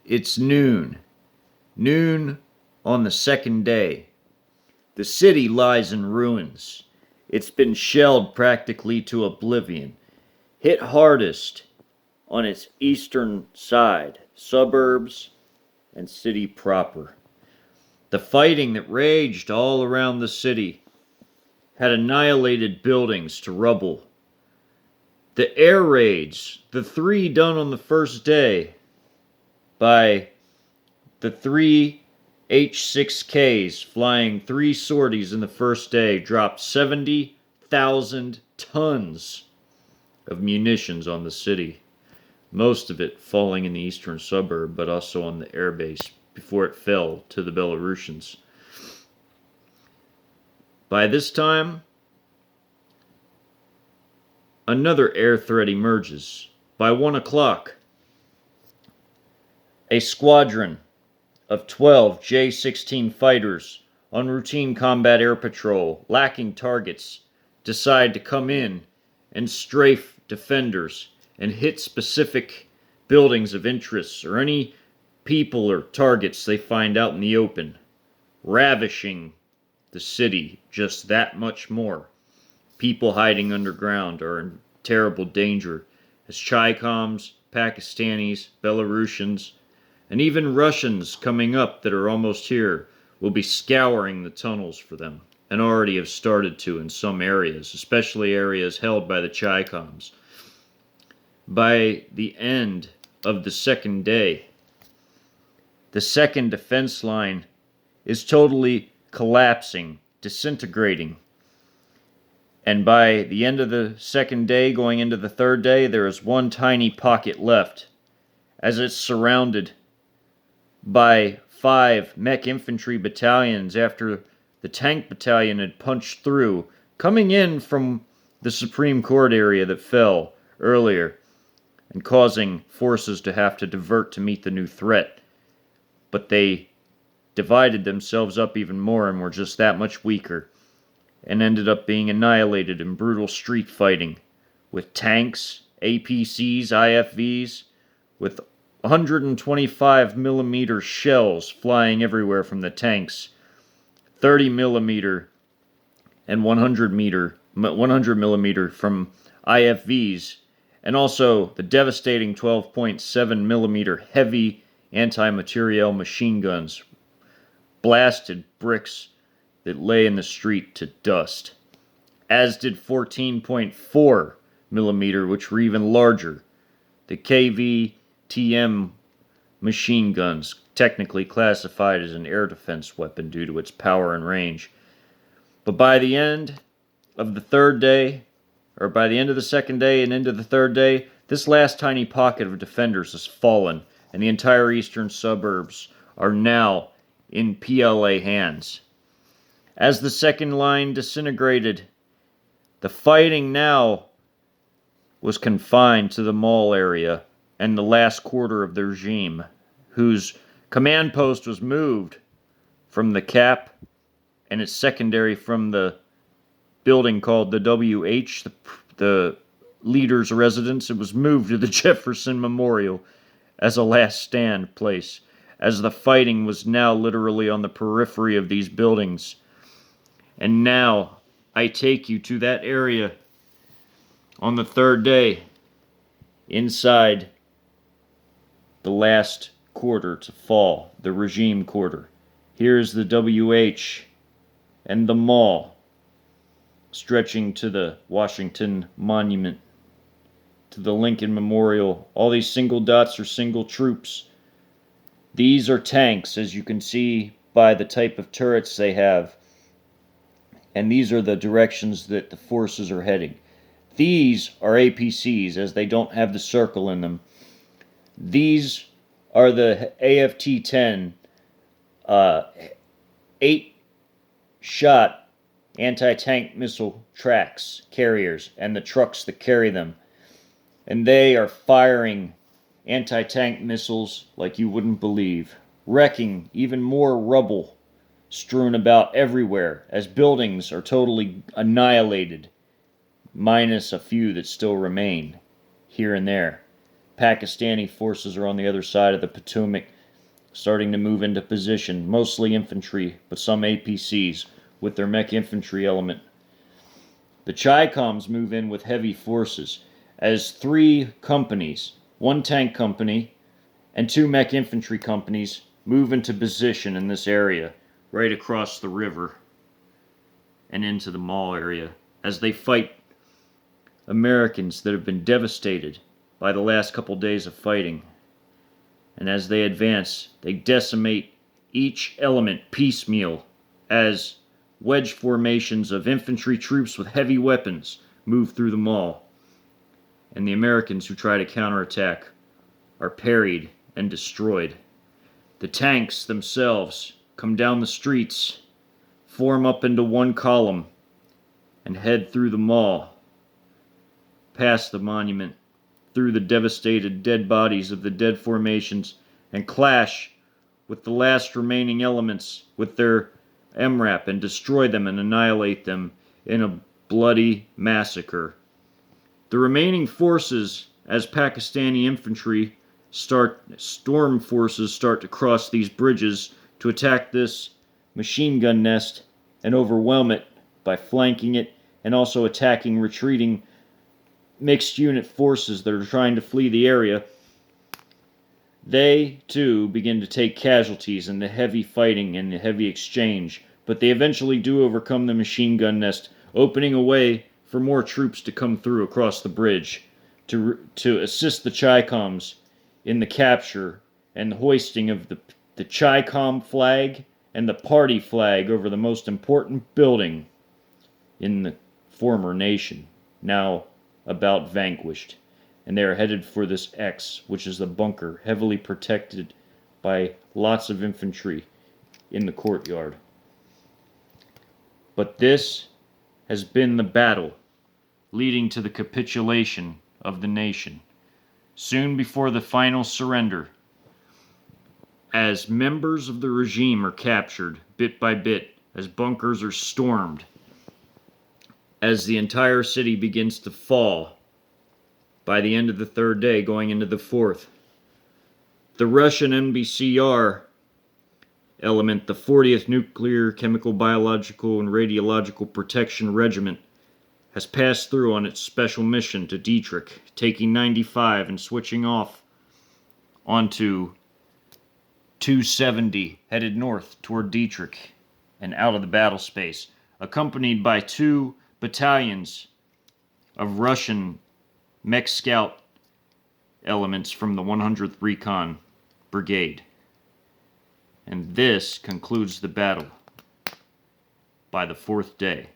It's noon. Noon on the second day. The city lies in ruins. It's been shelled practically to oblivion. Hit hardest on its eastern side, suburbs and city proper. The fighting that raged all around the city had annihilated buildings to rubble. The air raids, the three done on the first day by the three H-6Ks flying three sorties in the first day, dropped 70,000 tons of munitions on the city. Most of it falling in the eastern suburb, but also on the airbase before it fell to the Belarusians. By this time, another air threat emerges. By 1 o'clock, a squadron of 12 J-16 fighters on routine combat air patrol, lacking targets, decide to come in and strafe defenders and hit specific buildings of interest or any people or targets they find out in the open, ravishing the city just that much more. People hiding underground are in terrible danger as Chi-Coms, Pakistanis, Belarusians, and even Russians coming up that are almost here will be scouring the tunnels for them, and already have started to in some areas, especially areas held by the Chi-Coms. By the end of the second day, the second defense line is totally collapsing, disintegrating. And by the end of the second day, going into the third day, there is one tiny pocket left, as it's surrounded by 5 mech infantry battalions after the tank battalion had punched through, coming in from the Supreme Court area that fell earlier, and causing forces to have to divert to meet the new threat. But they divided themselves up even more and were just that much weaker, and ended up being annihilated in brutal street fighting with tanks, APCs, IFVs, with 125 millimeter shells flying everywhere from the tanks, 30 millimeter and 100 millimeter from IFVs, and also the devastating 12.7 millimeter heavy anti-materiel machine guns blasted bricks that lay in the street to dust, as did 14.4 millimeter, which were even larger. The KVTM machine guns, technically classified as an air defense weapon due to its power and range. But by the end of the third day, or by the end of the second day and into the third day, this last tiny pocket of defenders has fallen, and the entire eastern suburbs are now in PLA hands. As the second line disintegrated, the fighting now was confined to the mall area and the last quarter of the regime, whose command post was moved from the CAP and its secondary from the building called the WH, the leader's residence. It was moved to the Jefferson Memorial as a last stand place, as the fighting was now literally on the periphery of these buildings. And now I take you to that area on the third day, inside the last quarter to fall, the regime quarter. Here's the WH and the mall, stretching to the Washington Monument, to the Lincoln Memorial. All these single dots are single troops. These are tanks, as you can see by the type of turrets they have. And these are the directions that the forces are heading. These are APCs, as they don't have the circle in them. These are the AFT-10 8-shot anti-tank missile tracks, carriers, and the trucks that carry them. And they are firing anti-tank missiles like you wouldn't believe, wrecking even more rubble strewn about everywhere as buildings are totally annihilated, minus a few that still remain here and there. Pakistani forces are on the other side of the Potomac, starting to move into position, mostly infantry, but some APCs with their mech infantry element. The Chi-Coms move in with heavy forces as 3 companies, 1 tank company and 2 mech infantry companies, move into position in this area, right across the river and into the mall area, as they fight Americans that have been devastated by the last couple days of fighting. And as they advance, they decimate each element piecemeal as wedge formations of infantry troops with heavy weapons move through the mall. And the Americans who try to counterattack are parried and destroyed. The tanks themselves come down the streets, form up into one column, and head through the mall, past the monument, through the devastated dead bodies of the dead formations, and clash with the last remaining elements with their MRAP and destroy them and annihilate them in a bloody massacre. The remaining forces, as Pakistani infantry storm forces start to cross these bridges to attack this machine gun nest and overwhelm it by flanking it and also attacking retreating mixed unit forces that are trying to flee the area. They, too, begin to take casualties in the heavy fighting and the heavy exchange, but they eventually do overcome the machine gun nest, opening a way for more troops to come through across the bridge to assist the Chi-Coms in the capture and the hoisting of the Chi-Com flag and the party flag over the most important building in the former nation, now about vanquished. And they are headed for this X, which is a bunker heavily protected by lots of infantry in the courtyard. But this has been the battle leading to the capitulation of the nation. Soon before the final surrender, as members of the regime are captured bit by bit, as bunkers are stormed, as the entire city begins to fall, by the end of the 3rd day, going into the 4th, the Russian NBCR element, the 40th Nuclear, Chemical, Biological, and Radiological Protection Regiment, has passed through on its special mission to Dietrich, taking 95 and switching off onto 270, headed north toward Dietrich and out of the battle space, accompanied by 2 battalions of Russian mech scout elements from the 100th Recon Brigade. And this concludes the battle by the 4th day.